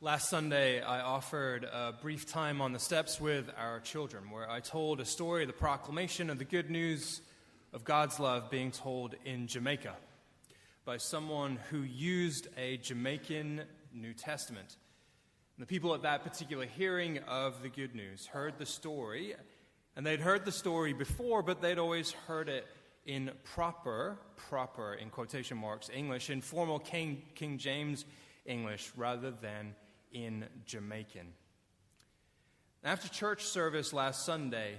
Last Sunday, I offered a brief time on the steps with our children, where I told a story, the proclamation of the good news of God's love being told in Jamaica by someone who used a Jamaican New Testament. And the people at that particular hearing of the good news heard the story, and they'd heard the story before, but they'd always heard it in proper in quotation marks, English, in formal King James English rather than in Jamaican. After church service last Sunday,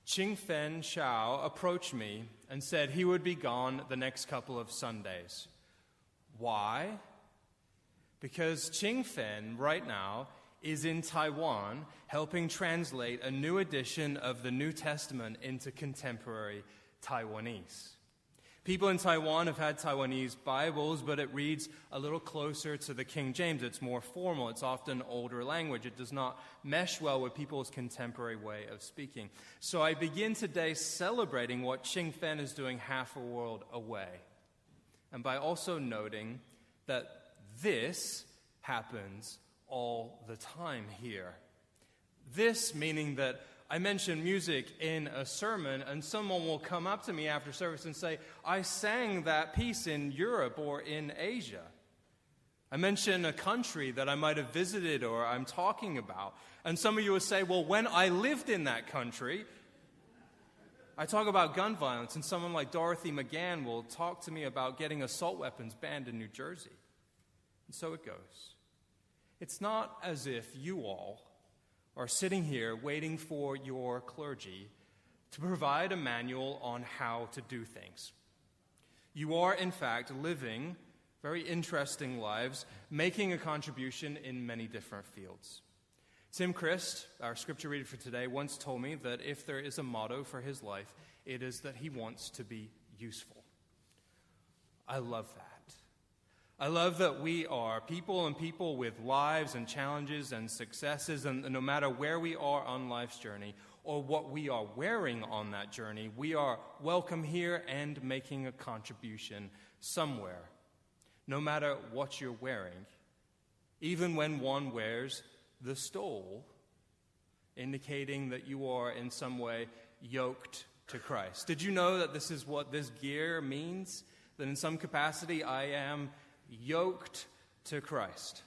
Ching Fen Shao approached me and said he would be gone the next couple of Sundays. Why? Because Ching Fen right now is in Taiwan helping translate a new edition of the New Testament into contemporary Taiwanese. People in Taiwan have had Taiwanese Bibles, but it reads a little closer to the King James. It's more formal. It's often older language. It does not mesh well with people's contemporary way of speaking. So I begin today celebrating what Ching Fen is doing half a world away. And by also noting that this happens all the time here. This meaning that I mention music in a sermon, and someone will come up to me after service and say, I sang that piece in Europe or in Asia. I mention a country that I might have visited or I'm talking about, and some of you will say, well, when I lived in that country, I talk about gun violence, and someone like Dorothy McGann will talk to me about getting assault weapons banned in New Jersey. And so it goes. It's not as if you all are sitting here waiting for your clergy to provide a manual on how to do things. You are, in fact, living very interesting lives, making a contribution in many different fields. Tim Christ, our scripture reader for today, once told me that if there is a motto for his life, it is that he wants to be useful. I love that. I love that we are people and people with lives and challenges and successes, and no matter where we are on life's journey or what we are wearing on that journey, we are welcome here and making a contribution somewhere, no matter what you're wearing, even when one wears the stole, indicating that you are in some way yoked to Christ. Did you know that this is what this gear means? That in some capacity I am yoked to Christ.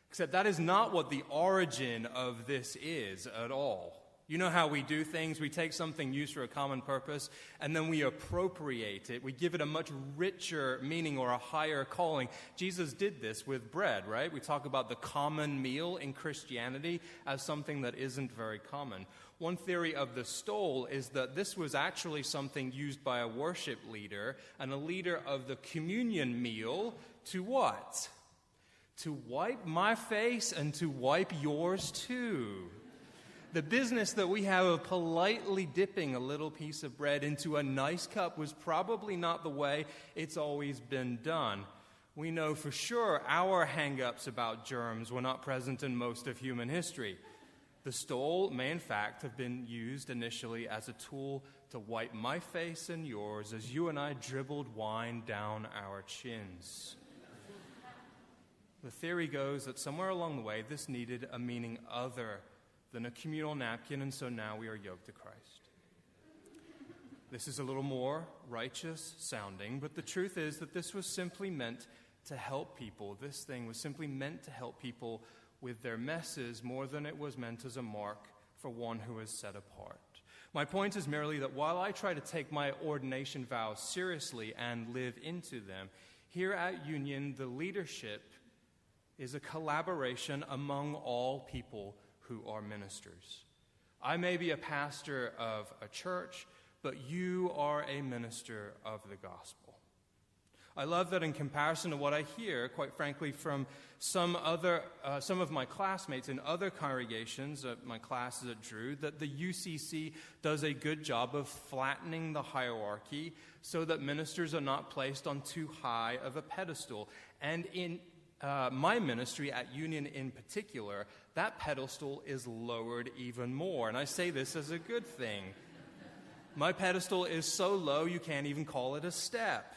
Except that is not what the origin of this is at all. You know how we do things. We take something used for a common purpose, and then we appropriate it. We give it a much richer meaning or a higher calling. Jesus did this with bread, right? We talk about the common meal in Christianity as something that isn't very common. One theory of the stole is that this was actually something used by a worship leader and a leader of the communion meal to what? To wipe my face and to wipe yours too. The business that we have of politely dipping a little piece of bread into a nice cup was probably not the way it's always been done. We know for sure our hang-ups about germs were not present in most of human history. The stole may, in fact, have been used initially as a tool to wipe my face and yours as you and I dribbled wine down our chins. The theory goes that somewhere along the way, this needed a meaning other than a communal napkin, and so now we are yoked to Christ. This is a little more righteous sounding, but the truth is that this was simply meant to help people. This thing was simply meant to help people with their messes more than it was meant as a mark for one who is set apart. My point is merely that while I try to take my ordination vows seriously and live into them, here at Union, the leadership is a collaboration among all people who are ministers. I may be a pastor of a church, but you are a minister of the gospel. I love that in comparison to what I hear, quite frankly, from some of my classmates in other congregations, my classes at Drew, that the UCC does a good job of flattening the hierarchy so that ministers are not placed on too high of a pedestal. And in my ministry at Union in particular, that pedestal is lowered even more. And I say this as a good thing. My pedestal is so low you can't even call it a step.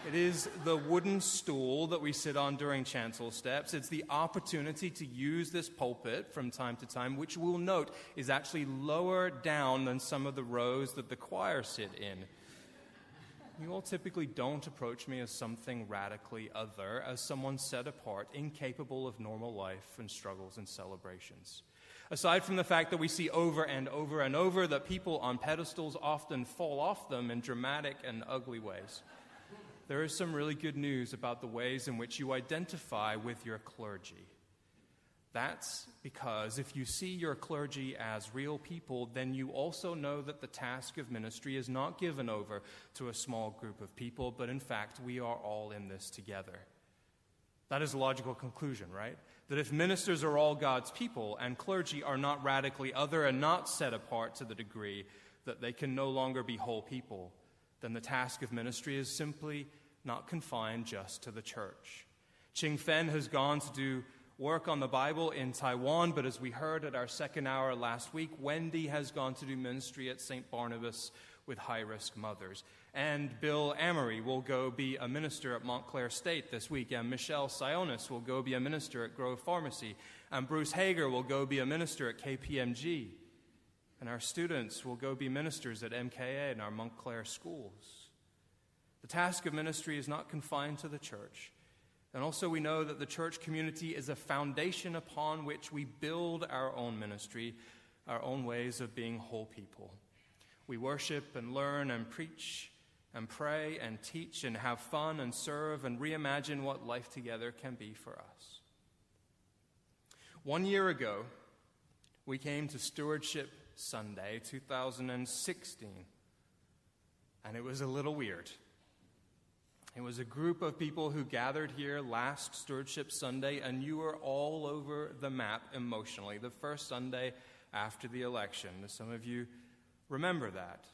It is the wooden stool that we sit on during chancel steps. It's the opportunity to use this pulpit from time to time, which we'll note is actually lower down than some of the rows that the choir sit in. You all typically don't approach me as something radically other, as someone set apart, incapable of normal life and struggles and celebrations. Aside from the fact that we see over and over and over that people on pedestals often fall off them in dramatic and ugly ways, there is some really good news about the ways in which you identify with your clergy. That's because if you see your clergy as real people, then you also know that the task of ministry is not given over to a small group of people, but in fact, we are all in this together. That is a logical conclusion, right? That if ministers are all God's people and clergy are not radically other and not set apart to the degree that they can no longer be whole people, then the task of ministry is simply not confined just to the church. Ching Fen has gone to do work on the Bible in Taiwan, but as we heard at our second hour last week, Wendy has gone to do ministry at St. Barnabas with high-risk mothers. And Bill Amory will go be a minister at Montclair State this week, and Michelle Sionis will go be a minister at Grove Pharmacy, and Bruce Hager will go be a minister at KPMG. And our students will go be ministers at MKA and our Montclair schools. The task of ministry is not confined to the church. And also we know that the church community is a foundation upon which we build our own ministry, our own ways of being whole people. We worship and learn and preach and pray and teach and have fun and serve and reimagine what life together can be for us. 1 year ago, we came to Stewardship Sunday, 2016, and it was a little weird. It was a group of people who gathered here last Stewardship Sunday, and you were all over the map emotionally, the first Sunday after the election. Some of you remember that.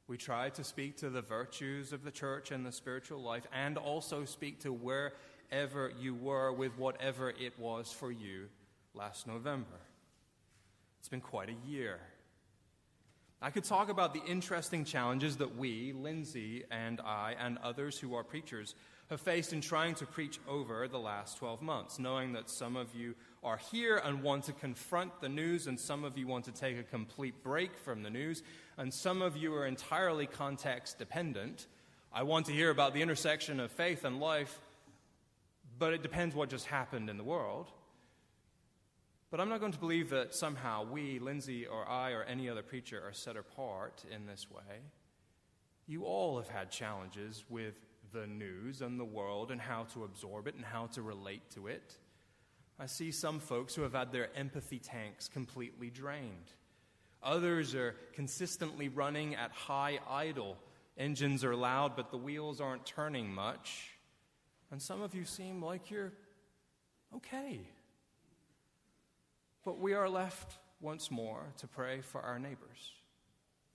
We tried to speak to the virtues of the church and the spiritual life, and also speak to wherever you were with whatever it was for you last November. It's been quite a year. I could talk about the interesting challenges that we, Lindsay and I, and others who are preachers, have faced in trying to preach over the last 12 months, knowing that some of you are here and want to confront the news, and some of you want to take a complete break from the news, and some of you are entirely context dependent. I want to hear about the intersection of faith and life, but it depends what just happened in the world. But I'm not going to believe that somehow we, Lindsay or I or any other preacher, are set apart in this way. You all have had challenges with the news and the world and how to absorb it and how to relate to it. I see some folks who have had their empathy tanks completely drained. Others are consistently running at high idle. Engines are loud, but the wheels aren't turning much. And some of you seem like you're okay. But we are left once more to pray for our neighbors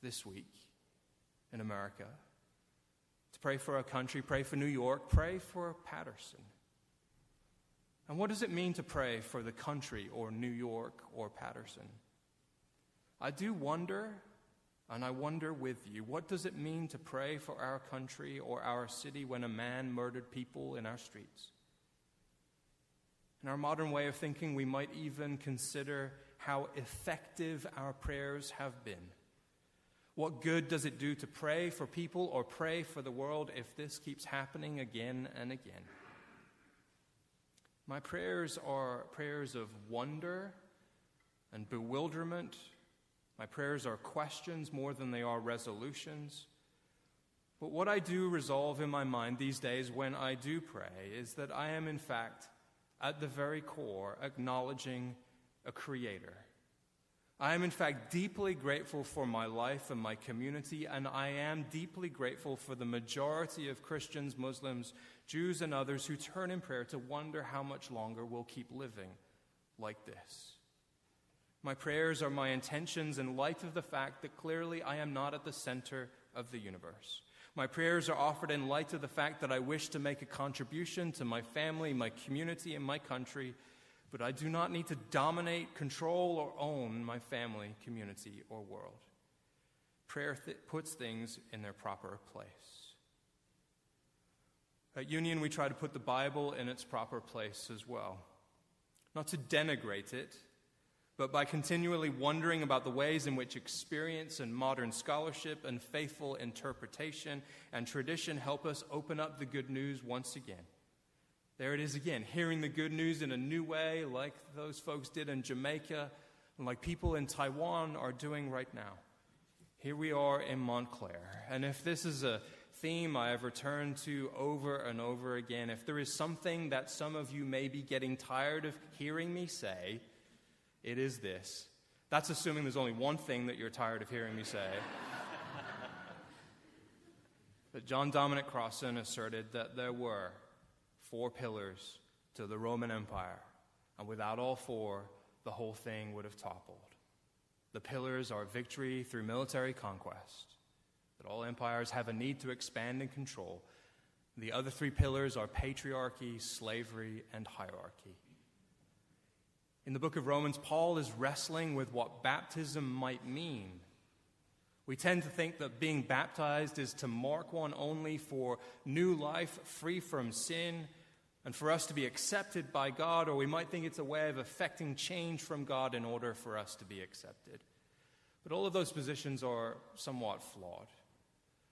this week in America. To pray for our country, pray for New York, pray for Patterson. And what does it mean to pray for the country or New York or Patterson? I do wonder, and I wonder with you, what does it mean to pray for our country or our city when a man murdered people in our streets? In our modern way of thinking, we might even consider how effective our prayers have been. What good does it do to pray for people or pray for the world if this keeps happening again and again? My prayers are prayers of wonder and bewilderment. My prayers are questions more than they are resolutions. But what I do resolve in my mind these days when I do pray is that I am in fact at the very core acknowledging a creator. I am in fact deeply grateful for my life and my community, and I am deeply grateful for the majority of Christians, Muslims, Jews, and others who turn in prayer to wonder how much longer we'll keep living like this. My prayers are my intentions in light of the fact that clearly I am not at the center of the universe. My prayers are offered in light of the fact that I wish to make a contribution to my family, my community, and my country, but I do not need to dominate, control, or own my family, community, or world. Prayer puts things in their proper place. At Union, we try to put the Bible in its proper place as well. Not to denigrate it, but by continually wondering about the ways in which experience and modern scholarship and faithful interpretation and tradition help us open up the good news once again. There it is again, hearing the good news in a new way, like those folks did in Jamaica, and like people in Taiwan are doing right now. Here we are in Montclair, and if this is a theme I have returned to over and over again, if there is something that some of you may be getting tired of hearing me say, it is this. That's assuming there's only one thing that you're tired of hearing me say. But John Dominic Crossan asserted that there were 4 pillars to the Roman Empire, and without all 4, the whole thing would have toppled. The pillars are victory through military conquest, that all empires have a need to expand and control. The other 3 pillars are patriarchy, slavery, and hierarchy. In the book of Romans, Paul is wrestling with what baptism might mean. We tend to think that being baptized is to mark one only for new life, free from sin, and for us to be accepted by God, or we might think it's a way of effecting change from God in order for us to be accepted. But all of those positions are somewhat flawed.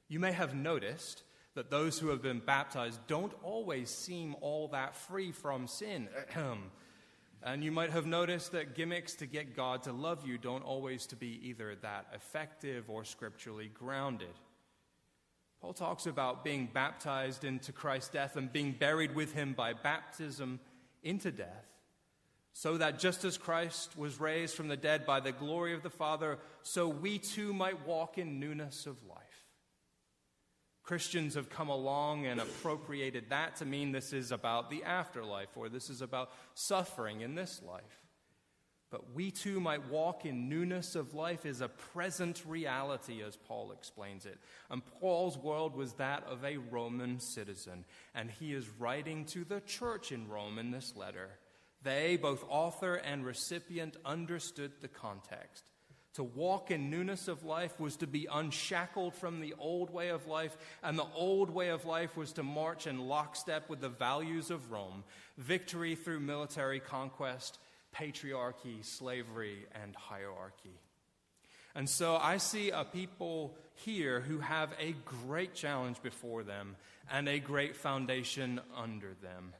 You may have noticed that those who have been baptized don't always seem all that free from sin. And you might have noticed that gimmicks to get God to love you don't always to be either that effective or scripturally grounded. Paul talks about being baptized into Christ's death and being buried with him by baptism into death, so that just as Christ was raised from the dead by the glory of the Father, so we too might walk in newness of life. Christians have come along and appropriated that to mean this is about the afterlife, or this is about suffering in this life. But we too might walk in newness of life is a present reality, as Paul explains it. And Paul's world was that of a Roman citizen, and he is writing to the church in Rome in this letter. They, both author and recipient, understood the context. To walk in newness of life was to be unshackled from the old way of life, and the old way of life was to march in lockstep with the values of Rome: victory through military conquest, patriarchy, slavery, and hierarchy. And so I see a people here who have a great challenge before them and a great foundation under them.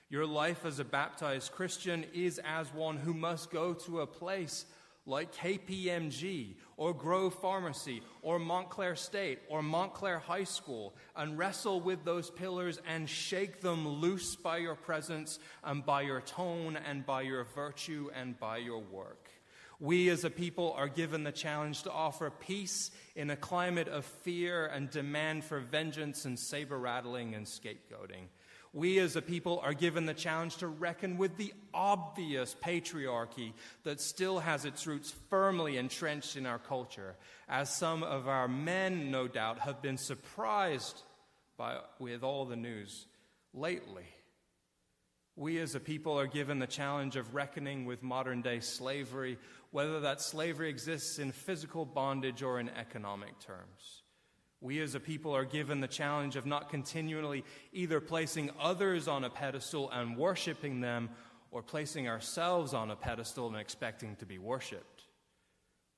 Your life as a baptized Christian is as one who must go to a place like KPMG or Grove Pharmacy or Montclair State or Montclair High School and wrestle with those pillars and shake them loose by your presence and by your tone and by your virtue and by your work. We as a people are given the challenge to offer peace in a climate of fear and demand for vengeance and saber-rattling and scapegoating. We as a people are given the challenge to reckon with the obvious patriarchy that still has its roots firmly entrenched in our culture, as some of our men, no doubt, have been surprised with all the news lately. We as a people are given the challenge of reckoning with modern-day slavery, whether that slavery exists in physical bondage or in economic terms. We as a people are given the challenge of not continually either placing others on a pedestal and worshiping them, or placing ourselves on a pedestal and expecting to be worshipped.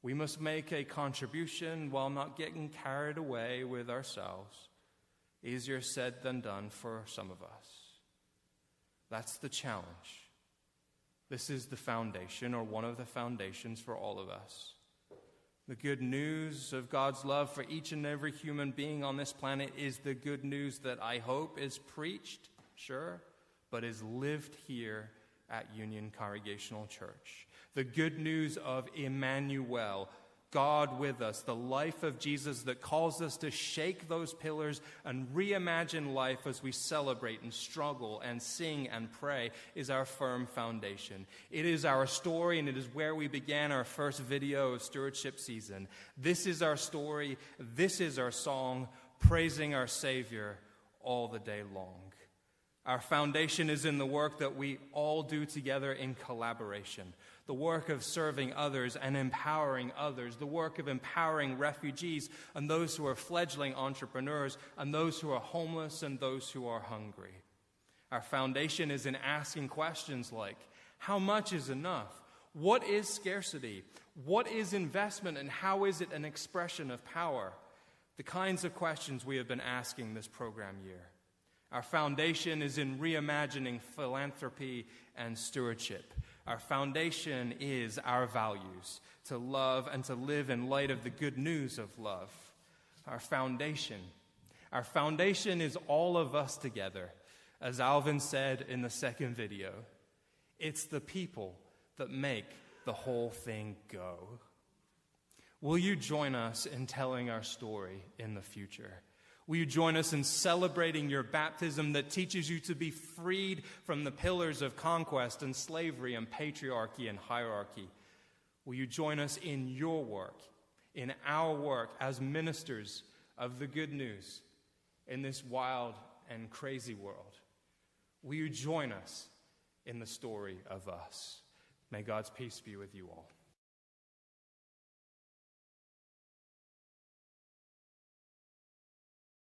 We must make a contribution while not getting carried away with ourselves. Easier said than done for some of us. That's the challenge. This is the foundation, or one of the foundations, for all of us. The good news of God's love for each and every human being on this planet is the good news that I hope is preached, sure, but is lived here at Union Congregational Church. The good news of Emmanuel, God with us, the life of Jesus that calls us to shake those pillars and reimagine life as we celebrate and struggle and sing and pray, is our firm foundation. It is our story, and it is where we began our first video of stewardship season. This is our story. This is our song, praising our Savior all the day long. Our foundation is in the work that we all do together in collaboration. The work of serving others and empowering others. The work of empowering refugees and those who are fledgling entrepreneurs and those who are homeless and those who are hungry. Our foundation is in asking questions like, how much is enough? What is scarcity? What is investment, and how is it an expression of power? The kinds of questions we have been asking this program year. Our foundation is in reimagining philanthropy and stewardship. Our foundation is our values, to love and to live in light of the good news of love. Our foundation is all of us together. As Alvin said in the second video, it's the people that make the whole thing go. Will you join us in telling our story in the future? Will you join us in celebrating your baptism that teaches you to be freed from the pillars of conquest and slavery and patriarchy and hierarchy? Will you join us in your work, in our work as ministers of the good news in this wild and crazy world? Will you join us in the story of us? May God's peace be with you all.